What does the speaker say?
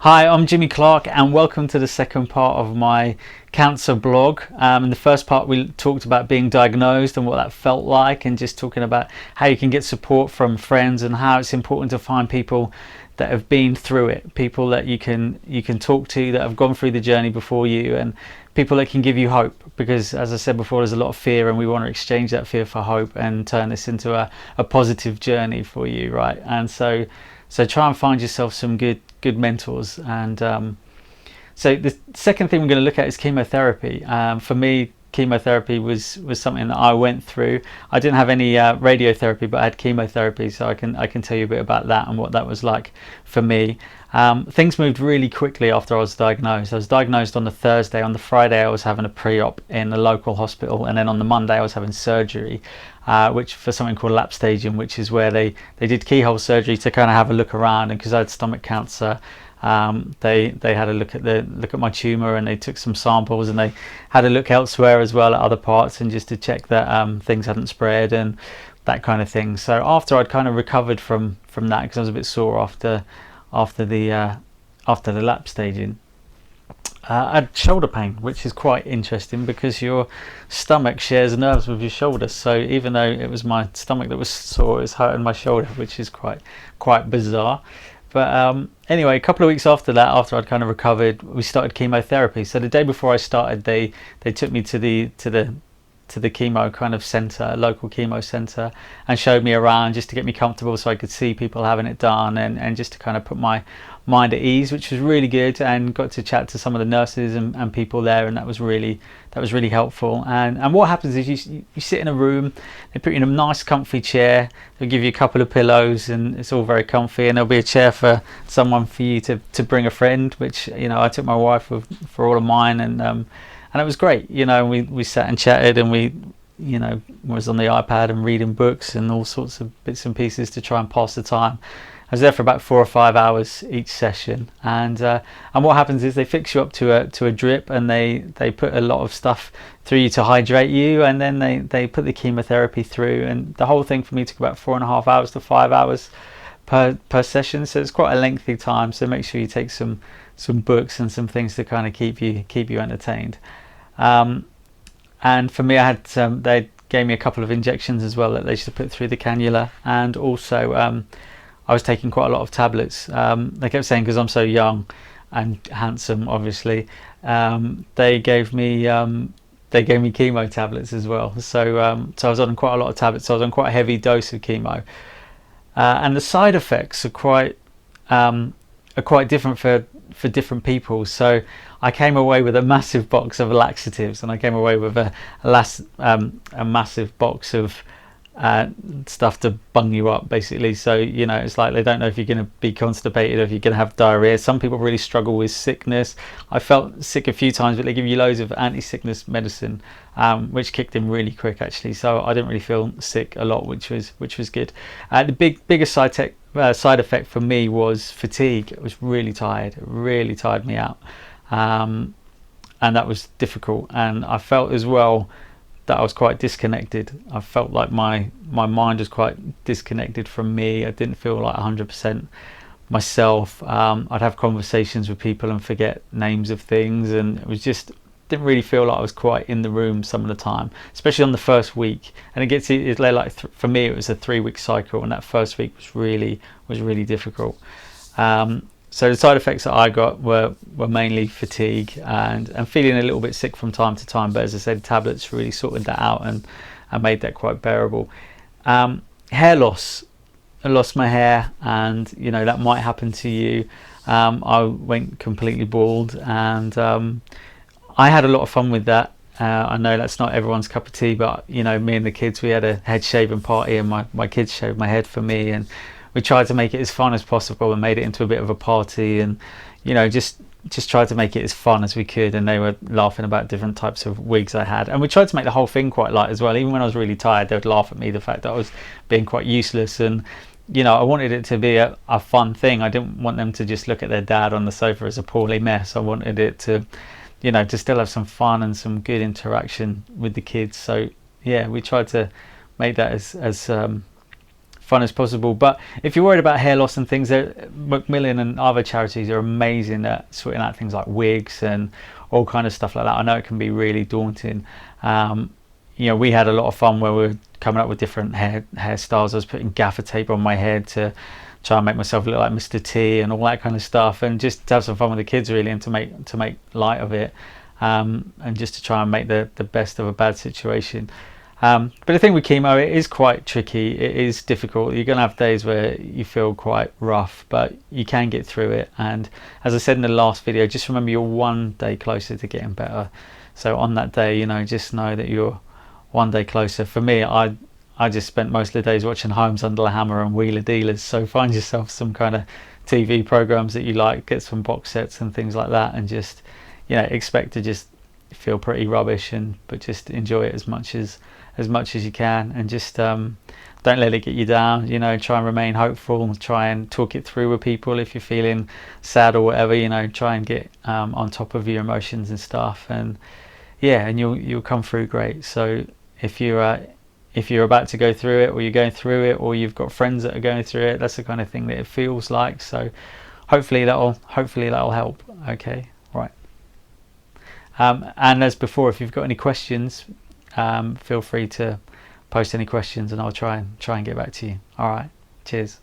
Hi, I'm Jimmy Clark and welcome to the second part of my cancer blog. In the first part we talked about being diagnosed and what that felt like, and just talking about how you can get support from friends and how it's important to find people that have been through it, people that you can talk to that have gone through the journey before you, and people that can give you hope, because as I said before, there's a lot of fear and we want to exchange that fear for hope and turn this into a positive journey for you, right? And so try and find yourself some good mentors. And so the second thing we're going to look at is chemotherapy. For me, chemotherapy was something that I went through. I didn't have any radiotherapy, but I had chemotherapy, so I can tell you a bit about that and what that was like for me. Things moved really quickly after I was diagnosed. I was diagnosed on the Thursday. On the Friday I was having a pre-op in a local hospital, and then on the Monday I was having surgery, which for something called lap staging, which is where they did keyhole surgery to kind of have a look around. And because I had stomach cancer, they had a look at my tumor, and they took some samples, and they had a look elsewhere as well at other parts, and just to check that things hadn't spread and that kind of thing. So after I'd kind of recovered from that, because I was a bit sore after the lap staging, I had shoulder pain, which is quite interesting because your stomach shares nerves with your shoulder. So even though it was my stomach that was sore, it was hurting my shoulder, which is quite bizarre. But anyway, a couple of weeks after that, after I'd kind of recovered, we started chemotherapy. So the day before I started, they took me to the chemo kind of center, local chemo center, and showed me around just to get me comfortable so I could see people having it done, and just to kind of put my mind at ease, which was really good, and got to chat to some of the nurses and people there, and that was really helpful. And what happens is you sit in a room, they put you in a nice comfy chair, they'll give you a couple of pillows, and it's all very comfy, and there'll be a chair for someone for you to bring a friend, which I took my wife for all of mine, and it was great. We sat and chatted, and we was on the iPad and reading books and all sorts of bits and pieces to try and pass the time. I was there for about 4 or 5 hours each session, and what happens is they fix you up to a drip, and they put a lot of stuff through you to hydrate you, and then they put the chemotherapy through, and the whole thing for me took about 4.5 hours to 5 hours per session. So it's quite a lengthy time. So make sure you take some books and some things to kind of keep you entertained. And for me, I had they gave me a couple of injections as well that they should put through the cannula, and also I was taking quite a lot of tablets. They kept saying, because I'm so young and handsome, obviously, they gave me chemo tablets as well. So I was on quite a lot of tablets. So I was on quite a heavy dose of chemo, and the side effects are quite different for different people. So I came away with a massive box of laxatives, and I came away with a massive box of stuff to bung you up, basically. So it's like they don't know if you're going to be constipated or if you're going to have diarrhea. Some people really struggle with sickness. I felt sick a few times, but they give you loads of anti-sickness medicine, which kicked in really quick, actually. So I didn't really feel sick a lot, which was good. The biggest side effect for me was fatigue. I was really tired. It really tired me out, and that was difficult. And I felt as well that I was quite disconnected. I felt like my mind was quite disconnected from me. I didn't feel like 100% myself. I'd have conversations with people and forget names of things, and it was just didn't really feel like I was quite in the room some of the time, especially on the first week. And it's like for me it was a 3-week cycle, and that first week was really difficult. So the side effects that I got were mainly fatigue and feeling a little bit sick from time to time. But as I said, tablets really sorted that out and made that quite bearable. Hair loss. I lost my hair, and that might happen to you. I went completely bald, and I had a lot of fun with that. I know that's not everyone's cup of tea, but me and the kids, we had a head shaving party, and my kids shaved my head for me, and we tried to make it as fun as possible and made it into a bit of a party, and just tried to make it as fun as we could. And they were laughing about different types of wigs I had, and we tried to make the whole thing quite light as well. Even when I was really tired, they would laugh at me, the fact that I was being quite useless. And I wanted it to be a fun thing. I didn't want them to just look at their dad on the sofa as a poorly mess. I wanted it to to still have some fun and some good interaction with the kids. So yeah, we tried to make that as fun as possible. But if you're worried about hair loss and things, Macmillan and other charities are amazing at sorting out things like wigs and all kind of stuff like that. I know it can be really daunting. You know, we had a lot of fun where we were coming up with different hairstyles. I was putting gaffer tape on my head to try and make myself look like Mr. T and all that kind of stuff, and just to have some fun with the kids really, and to make light of it, and just to try and make the best of a bad situation. But the thing with chemo, it is quite tricky. It is difficult. You're gonna have days where you feel quite rough, but you can get through it. And as I said in the last video, just remember you're one day closer to getting better. So on that day, you know, just know that you're one day closer. For me, I just spent most of the days watching Homes Under the Hammer and Wheeler Dealers. So find yourself some kind of TV programs that you like, get some box sets and things like that, and just, you know, expect to just feel pretty rubbish, but just enjoy it as much as you can, and just don't let it get you down. You know, try and remain hopeful, and try and talk it through with people if you're feeling sad or whatever. You know, try and get on top of your emotions and stuff, and yeah, and you'll come through great. So if you're about to go through it, or you're going through it, or you've got friends that are going through it, that's the kind of thing that it feels like. So hopefully that'll help. Okay, right. And as before, if you've got any questions, feel free to post any questions, and I'll try and get back to you. All right, cheers.